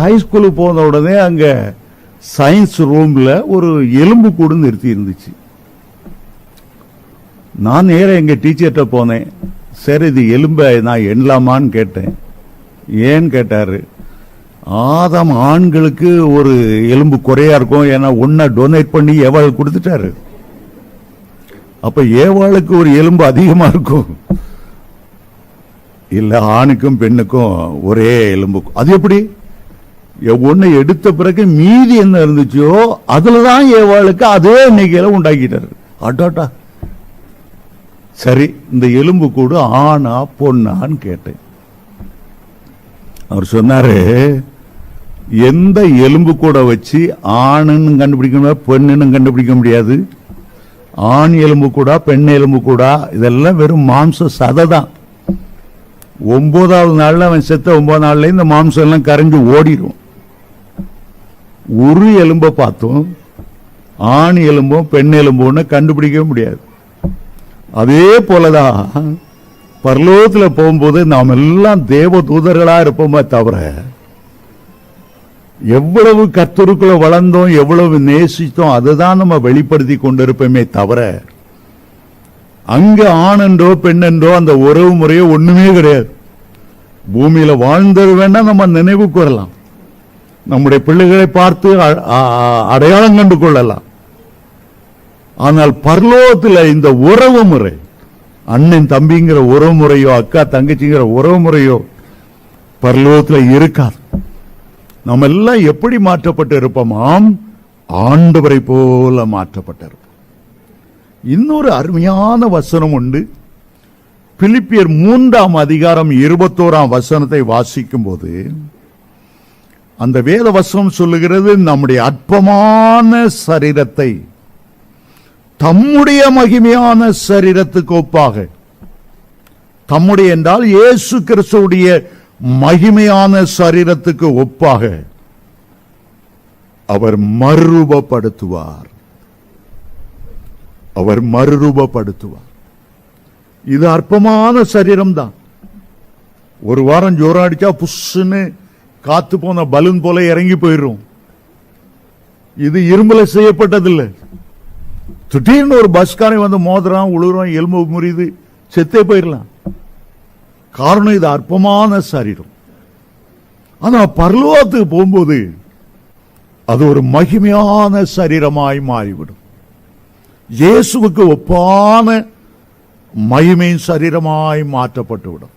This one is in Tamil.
ஹைஸ்கூலுக்கு போன உடனே அங்க சயின்ஸ் ரூம்ல ஒரு எலும்பு கூடு நிறுத்தி இருந்துச்சு. நான் நேரம் எங்க டீச்சர்கிட்ட போனேன். சரி, இது எலும்பை நான் எண்ணலாமான்னு கேட்டேன். ஏன்னு கேட்டாரு, ஆதாம் ஆண்களுக்கு ஒரு எலும்பு குறையா இருக்கும், ஏன்னா ஒன்ன டொனேட் பண்ணி ஏவாள் கொடுத்துட்டாரு. அப்ப ஏவாளுக்கு ஒரு எலும்பு அதிகமா இருக்கும். இல்ல, ஆணுக்கும் பெண்ணுக்கும் ஒரே எலும்பு. அது எப்படி? ஒன்னு எடுத்த பிறகு மீதி என்ன இருந்துச்சோ அதுலதான் ஏவாளுக்கு அதே எண்ணிக்கையில உண்டாக்கிட்டாரு. அடாட்டா, சரி, இந்த எலும்பு கூட ஆணா பொண்ணான்னு கேட்டேன். அவர் சொன்னாரு, எந்த எலும்பு கூட வச்சு ஆணுன்னு கண்டுபிடிக்க முடியாது, பெண்ணுன்னு கண்டுபிடிக்க முடியாது. ஆண் எலும்பு கூட பெண் எலும்பு கூட இதெல்லாம் வெறும் மாம்ச சதை தான். 9வது நாள்ல அவன் செத்த 9 நாள்ல இந்த மாம்சம் எல்லாம் கரைஞ்சு ஓடிடும். ஒரு எலும்பை பார்த்தும் ஆண் எலும்பும் பெண் எலும்புன்னு கண்டுபிடிக்க முடியாது. அதே போலதான் பரலோகத்துல போகும்போது நாம் எல்லாம் தேவ தூதர்களா இருப்போமே தவிர, எவ்வளவு கர்த்தருக்குள்ள வளர்ந்தோம், எவ்வளவு நேசித்தோம், அதுதான் நம்ம வெளிப்படுத்தி கொண்டிருப்போமே தவிர, அங்க ஆண் என்றோ பெண் என்றோ அந்த உறவு முறையோ ஒண்ணுமே கிடையாது. பூமியில வாழ்ந்தது வேணா நம்ம நினைவு கூறலாம், நம்முடைய பிள்ளைகளை பார்த்து அடையாளம் கண்டு கொள்ளலாம். ஆனால் பரலோகத்தில் இந்த உறவு முறை, அண்ணன் தம்பிங்கிற உறவு முறையோ அக்கா தங்கச்சிங்கிற உறவு முறையோ பரலோகத்தில் இருக்காது. நம்ம எல்லாம் எப்படி மாற்றப்பட்டு இருப்போமாம்? ஆண்டவரை போல மாற்றப்பட்டிருப்போம். இன்னொரு அருமையான வசனம் உண்டு. பிலிப்பியர் 3ஆம் அதிகாரம் 21ஆம் வசனத்தை வாசிக்கும் போது அந்த வேத வசனம் சொல்லுகிறது, நம்முடைய அற்பமான சரீரத்தை தம்முடைய மகிமையான சரீரத்துக்கு ஒப்பாக, தம்முடைய என்றால் இயேசு கிறிஸ்துவுடைய மகிமையான சரீரத்துக்கு ஒப்பாக அவர் மறுரூபப்படுத்துவார். அவர் மறுரூபப்படுத்துவார். இது அற்பமான சரீரம் தான். ஒரு வாரம் ஜோரம் அடிச்சா புஷ்ன்னு காத்து போன பலூன் போல இறங்கி போயிடும். இது இரும்புல செய்யப்பட்டதில்லை. திடீர்னு ஒரு பஸ்காரன் வந்து மோதிரம் உழுறோம், எலும்பு முறிது, செத்தே போயிடலாம். காரணம், இது அற்பமான சரீரம். ஆனா பரலோகத்துக்கு போகும்போது அது ஒரு மகிமையான சரீரமாய் மாறிவிடும். இயேசுவுக்கு ஒப்பான மகிமை சரீரமாய் மாற்றப்பட்டு விடும்.